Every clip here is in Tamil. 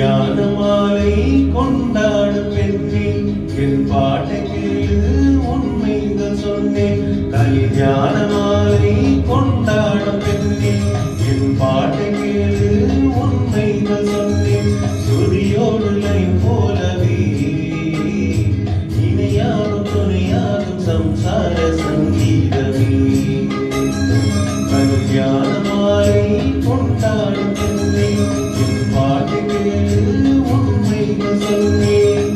கல்யாண மாலை கொண்டாடும் பெண்ணே என் பாட்டை கேளு உண்மைகள் சொன்னேன். கல்யாண மாலை கொண்டாடும் பெண்ணே என் பாட்டை கேளு உண்மைகள் சொன்னேன். சுரியோடு லயம் போலவே இணையாகும் துணையாகும் சம்சார சங்கீதமே. கல்யாண மாலை கொண்டாடும் பெண்ணே என் பாட்டை கேளு உண்மைகள் சொன்னேன்.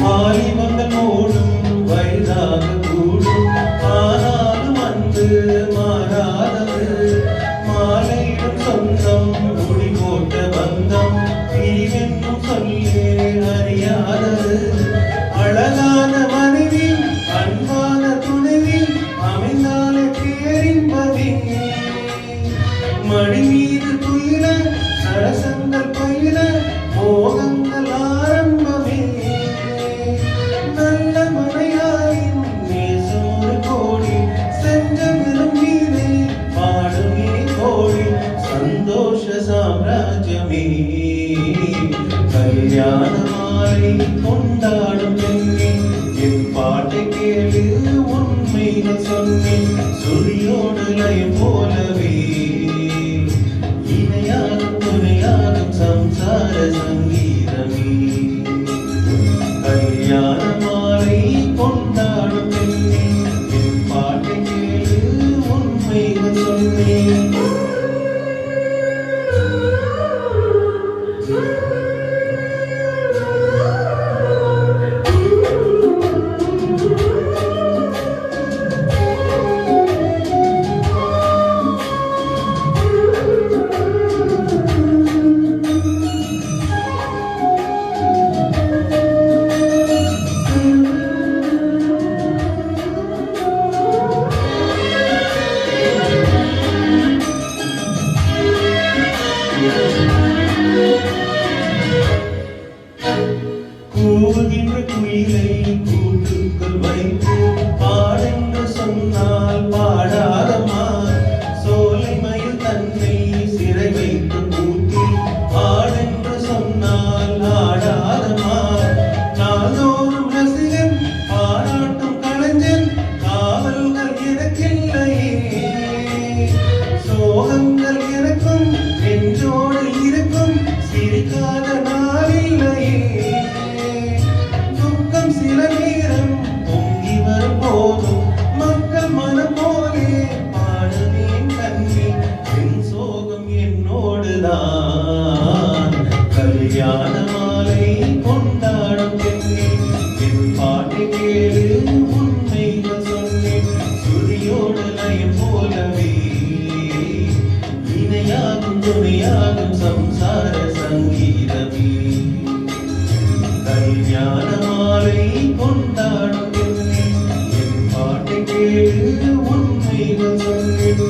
வாலிபங்கள் ஓடும் வயதாக கூடும் ஆனாலும் அன்பு மாறாதது. மாலையிடும் சொந்தம் குடி போட்ட பந்தம் பிரிவென்னும் சொல்லே அறியாதது. அழகான மனைவி அன்பான துணைவி அமைந்தாலே பேரின்பமே. மடி மீது துயில சரசங்கள் பயில மோகங்கள் ஆரம்பமே. நல்ல மனையாயின் நேசம் ஒரு கோடி செஞ்சமிலும் மீதே பாடுமே கோடி சந்தோஷ சாம்ராஜ்யமே. கல்யாண மாலை கொண்டாடும் பெண்ணே என் பாட்டை கேளு உண்மைகள் சொன்னேன். சுரியோடு லயம் போலவே இணையாகும் துணையாகும் சம்சார சங்கீதமே. கல்யாண மாலை கொண்டாடும் பெண்ணே என் பாட்டை கேளு உண்மைகள் சொன்னேன். கூவுகின்ற குயிலை கூட்டுக்குள் வைத்து பாடென்று சொன்னால் பாடாதமா. சோலை மயில் தன்னை சிறை வைத்து பூட்டி பாடென்று சொன்னால் ஆடாதமா. நாள்தோறும் ரசிகன் பாராட்டும் கலைஞன் காவல்கள் எனக்கில்லையே. சோகங்கள் எனக்கும் நெஞ்சோடு இருக்கும் சிரிக்காத நாளில்லையே. துக்கம் சில நேரம் பொங்கி வரும் போதும் மக்கள் மனம் போலே பாடுவேன் கண்ணி என் சோகம் என்னோடுதான். கல்யாண மாலை கொண்டாடும் பெண்ணே என் பாட்டை கேளு உண்மைகள் சொன்னேன். சுரியோடு லயம் போலவே இணையாகும் துணையாகும் சம்சார சங்கீதமே. கல்யாண மாலை கொண்டாடும் பெண்ணே என் பாட்டை கேளு உண்மைகள் சொன்னேன்.